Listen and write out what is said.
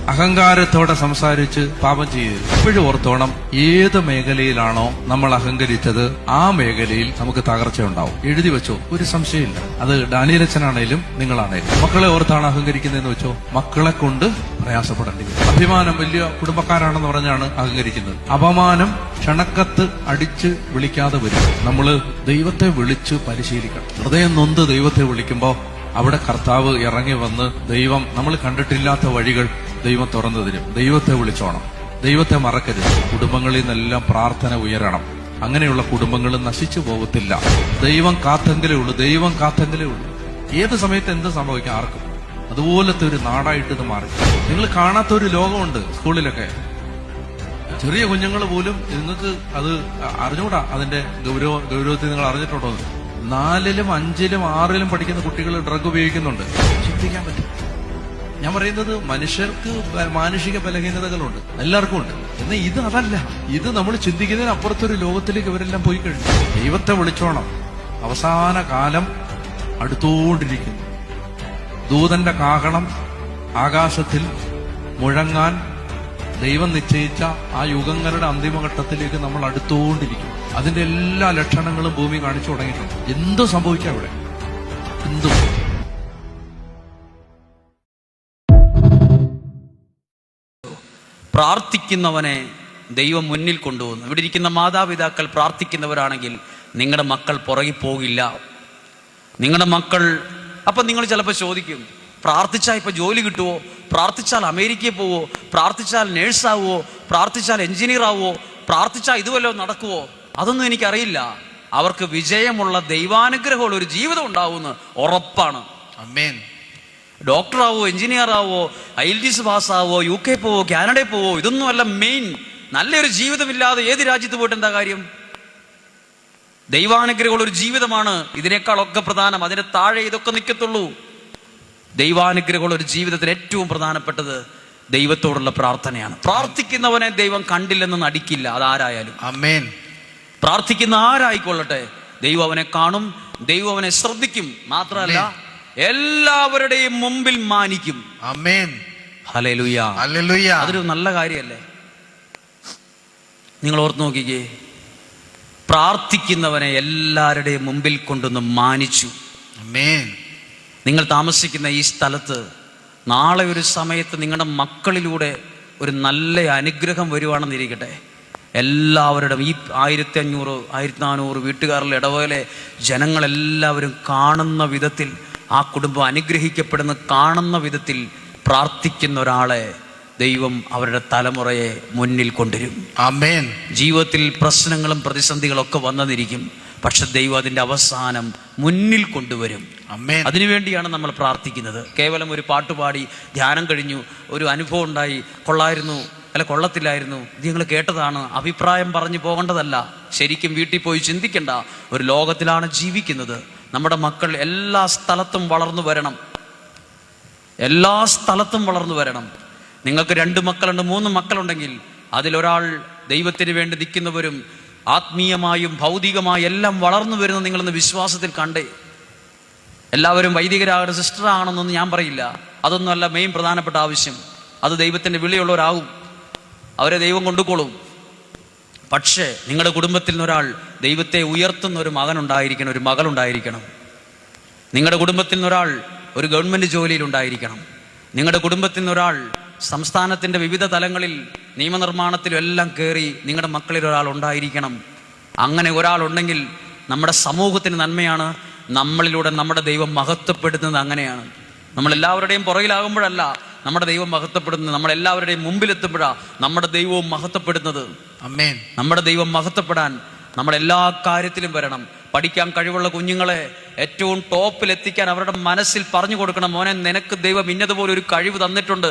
അഹങ്കാരത്തോടെ സംസാരിച്ച് പാപം ചെയ്യരുത്. എപ്പോഴും ഓർത്തോണം, ഏത് മേഖലയിലാണോ നമ്മൾ അഹങ്കരിച്ചത് ആ മേഖലയിൽ നമുക്ക് തകർച്ച ഉണ്ടാവും. എഴുതി വെച്ചോ, ഒരു സംശയമില്ല. അത് ഡാനിയലച്ചനാണേലും നിങ്ങളാണേലും. മക്കളെ ഓർത്താണ് അഹങ്കരിക്കുന്നതെന്ന് വെച്ചോ, മക്കളെ കൊണ്ട് പ്രയാസപ്പെടേണ്ടി വരും. അഭിമാനം, വലിയ കുടുംബക്കാരാണെന്ന് പറഞ്ഞാണ് അഹങ്കരിക്കുന്നത്. അപമാനം ക്ഷണക്കത്ത് അടിച്ച് വിളിക്കാതെ വരും. നമ്മള് ദൈവത്തെ വിളിച്ച് പരിശീലിക്കണം. ഹൃദയം നൊന്ത് ദൈവത്തെ വിളിക്കുമ്പോ അവിടെ കർത്താവ് ഇറങ്ങി വന്ന് ദൈവം നമ്മൾ കണ്ടിട്ടില്ലാത്ത വഴികൾ ദൈവം തുറന്നു തരും. ദൈവത്തെ വിളിച്ചോണം, ദൈവത്തെ മറക്കരുത്. കുടുംബങ്ങളിൽ നിന്നെല്ലാം പ്രാർത്ഥന ഉയരണം. അങ്ങനെയുള്ള കുടുംബങ്ങൾ നശിച്ചു പോകത്തില്ല. ദൈവം കാത്തെങ്കിലേ ഉള്ളൂ, ദൈവം കാത്തെങ്കിലേ ഉള്ളൂ. ഏത് സമയത്ത് എന്ത് സംഭവിക്കാം ആർക്കും. അതുപോലത്തെ ഒരു നാടായിട്ട് ഇത് മാറി. നിങ്ങൾ കാണാത്ത ഒരു ലോകമുണ്ട് സ്കൂളിലൊക്കെ. ചെറിയ കുഞ്ഞുങ്ങൾ പോലും നിങ്ങൾക്ക് അത് അറിഞ്ഞൂടാ. അതിന്റെ ഗൗരവത്തിൽ നിങ്ങൾ അറിഞ്ഞിട്ടുണ്ടോ? 4ലും 5ലും 6ലും പഠിക്കുന്ന കുട്ടികൾ ഡ്രഗ് ഉപയോഗിക്കുന്നുണ്ട്. ചിന്തിക്കാൻ പറ്റും. ഞാൻ പറയുന്നത് മനുഷ്യർക്ക് മാനുഷിക ബലഹീനതകളുണ്ട്, എല്ലാവർക്കും ഉണ്ട്. എന്നാൽ ഇത് അതല്ല. ഇത് നമ്മൾ ചിന്തിക്കുന്നതിന് അപ്പുറത്തൊരു ലോകത്തിലേക്ക് ഇവരെല്ലാം പോയി കഴിഞ്ഞു. ദൈവത്തെ വിളിച്ചോണം. അവസാന കാലം അടുത്തോണ്ടിരിക്കുന്നു. ദൂതന്റെ കാഹളം ആകാശത്തിൽ മുഴങ്ങാൻ ദൈവം നിശ്ചയിച്ച ആ യുഗങ്ങളുടെ അന്തിമഘട്ടത്തിലേക്ക് നമ്മൾ അടുത്തുകൊണ്ടിരിക്കും. അതിന്റെ എല്ലാ ലക്ഷണങ്ങളും ഭൂമി കാണിച്ചു തുടങ്ങിയിട്ടുണ്ട്. എന്തു സംഭവിക്കാം ഇവിടെ? എന്തും. പ്രാർത്ഥിക്കുന്നവനെ ദൈവം മുന്നിൽ കൊണ്ടുപോകുന്നു. ഇവിടെ ഇരിക്കുന്ന മാതാപിതാക്കൾ പ്രാർത്ഥിക്കുന്നവരാണെങ്കിൽ നിങ്ങളുടെ മക്കൾ പുറകിൽ പോകില്ല. നിങ്ങളുടെ മക്കൾ അപ്പം നിങ്ങൾ ചിലപ്പോൾ ചോദിക്കും, പ്രാർത്ഥിച്ചാൽ ഇപ്പം ജോലി കിട്ടുമോ? പ്രാർത്ഥിച്ചാൽ അമേരിക്കയിൽ പോവോ? പ്രാർത്ഥിച്ചാൽ നേഴ്സാവോ? പ്രാർത്ഥിച്ചാൽ എഞ്ചിനീയർ ആവോ? പ്രാർത്ഥിച്ചാൽ ഇതുവല്ലോ നടക്കുവോ? അതൊന്നും എനിക്കറിയില്ല. അവർക്ക് വിജയമുള്ള ദൈവാനുഗ്രഹമുള്ള ഒരു ജീവിതം ഉണ്ടാവുമെന്ന് ഉറപ്പാണ്. ആമേൻ. ഡോക്ടറാവോ, എഞ്ചിനീയർ ആവോ, IELTS പാസ്സാവോ, UK പോവോ, കാനഡയിൽ പോവോ, ഇതൊന്നും അല്ല മെയിൻ. നല്ലൊരു ജീവിതമില്ലാതെ ഏത് രാജ്യത്ത് പോയിട്ട് എന്താ കാര്യം? ദൈവാനുഗ്രഹമുള്ള ഒരു ജീവിതമാണ് ഇതിനേക്കാളൊക്കെ പ്രധാനം. അതിന് താഴെ ഇതൊക്കെ നിൽക്കത്തുള്ളൂ. ദൈവാനുഗ്രഹമുള്ള ഒരു ജീവിതത്തിൽ ഏറ്റവും പ്രധാനപ്പെട്ടത് ദൈവത്തോടുള്ള പ്രാർത്ഥനയാണ്. പ്രാർത്ഥിക്കുന്നവനെ ദൈവം കണ്ടില്ലെന്ന് നടിക്കില്ല, അതാരായാലും. ആമേൻ. പ്രാർത്ഥിക്കുന്ന ആരായിക്കൊള്ളട്ടെ, ദൈവം അവനെ കാണും, ദൈവം അവനെ ശ്രദ്ധിക്കും. മാത്രമല്ല എല്ലാവരുടെയും മുമ്പിൽ മാനിക്കും. ആമേൻ. ഹല്ലേലൂയ. ഹല്ലേലൂയ. അതൊരു നല്ല കാര്യമല്ലേ? നിങ്ങൾ ഓർത്ത് നോക്കിക്കേ, പ്രാർത്ഥിക്കുന്നവനെ എല്ലാവരുടെയും മുമ്പിൽ കൊണ്ടൊന്ന് മാനിച്ചു. ആമേൻ. നിങ്ങൾ താമസിക്കുന്ന ഈ സ്ഥലത്ത് നാളെ ഒരു സമയത്ത് നിങ്ങളുടെ മക്കളിലൂടെ ഒരു നല്ല അനുഗ്രഹം വരുവാണെന്നിരിക്കട്ടെ. എല്ലാവരുടെയും ഈ 1500 1400 വീട്ടുകാരിലെ ഇടവകയിലെ ജനങ്ങളെല്ലാവരും കാണുന്ന വിധത്തിൽ, ആ കുടുംബം അനുഗ്രഹിക്കപ്പെടുന്ന കാണുന്ന വിധത്തിൽ പ്രാർത്ഥിക്കുന്ന ഒരാളെ ദൈവം അവരുടെ തലമുറയെ മുന്നിൽ കൊണ്ടുവരും. ആമേൻ. ജീവിതത്തിൽ പ്രശ്നങ്ങളും പ്രതിസന്ധികളൊക്കെ വന്നെന്നിരിക്കും, പക്ഷെ ദൈവം അതിൻ്റെ അവസാനം മുന്നിൽ കൊണ്ടുവരും. ആമേൻ. അതിനുവേണ്ടിയാണ് നമ്മൾ പ്രാർത്ഥിക്കുന്നത്. കേവലം ഒരു പാട്ടുപാടി ധ്യാനം കഴിഞ്ഞു, ഒരു അനുഭവം ഉണ്ടായി, കൊള്ളായിരുന്നു അല്ല കൊള്ളത്തില്ലായിരുന്നു, ഇത് ഞങ്ങൾ കേട്ടതാണ്, അഭിപ്രായം പറഞ്ഞു പോകേണ്ടതല്ല. ശരിക്കും വീട്ടിൽ പോയി ചിന്തിക്കേണ്ട ഒരു ലോകത്തിലാണ് ജീവിക്കുന്നത്. നമ്മുടെ മക്കൾ എല്ലാ സ്ഥലത്തും വളർന്നു വരണം. എല്ലാ സ്ഥലത്തും വളർന്നു വരണം. നിങ്ങൾക്ക് 2 മക്കളുണ്ട്, 3 മക്കളുണ്ടെങ്കിൽ അതിലൊരാൾ ദൈവത്തിന് വേണ്ടി നിൽക്കുന്നവരും ആത്മീയമായും ഭൗതികമായും എല്ലാം വളർന്നു വരുന്ന നിങ്ങളെന്ന് വിശ്വാസത്തിൽ കണ്ടേ. എല്ലാവരും വൈദികരാകണം, സിസ്റ്ററാകണമെന്നൊന്നും ഞാൻ പറയില്ല. അതൊന്നും അല്ല മെയിൻ പ്രധാനപ്പെട്ട ആവശ്യം. അത് ദൈവത്തിൻ്റെ വിളിയുള്ളവരാകും, അവരെ ദൈവം കൊണ്ടുകൊള്ളും. പക്ഷേ നിങ്ങളുടെ കുടുംബത്തിൽ നിന്നൊരാൾ ദൈവത്തെ ഉയർത്തുന്ന ഒരു മകനുണ്ടായിരിക്കണം, ഒരു മകളുണ്ടായിരിക്കണം. നിങ്ങളുടെ കുടുംബത്തിൽ നിന്നൊരാൾ ഒരു ഗവൺമെൻറ് ജോലിയിലുണ്ടായിരിക്കണം. നിങ്ങളുടെ കുടുംബത്തിൽ നിന്നൊരാൾ സംസ്ഥാനത്തിൻ്റെ വിവിധ തലങ്ങളിൽ നിയമനിർമ്മാണത്തിലും എല്ലാം കയറി നിങ്ങളുടെ മക്കളിൽ ഒരാൾ ഉണ്ടായിരിക്കണം. അങ്ങനെ ഒരാളുണ്ടെങ്കിൽ നമ്മുടെ സമൂഹത്തിന് നന്മയാണ്. നമ്മളിലൂടെ നമ്മുടെ ദൈവം മഹത്വപ്പെടുത്തുന്നത് അങ്ങനെയാണ്. നമ്മളെല്ലാവരുടെയും പുറകിലാകുമ്പോഴല്ല നമ്മുടെ ദൈവം മഹത്വപ്പെടുന്നത്, നമ്മളെല്ലാവരുടെയും മുമ്പിലെത്തുമ്പോഴാണ് നമ്മുടെ ദൈവവും മഹത്വപ്പെടുന്നത്. ആമേൻ. നമ്മുടെ ദൈവം മഹത്വപ്പെടാൻ നമ്മളെല്ലാ കാര്യത്തിലും വരണം. പഠിക്കാൻ കഴിവുള്ള കുഞ്ഞുങ്ങളെ ഏറ്റവും ടോപ്പിലെത്തിക്കാൻ അവരുടെ മനസ്സിൽ പറഞ്ഞു കൊടുക്കണം, മോനെ നിനക്ക് ദൈവം ഇന്നതുപോലെ ഒരു കഴിവ് തന്നിട്ടുണ്ട്,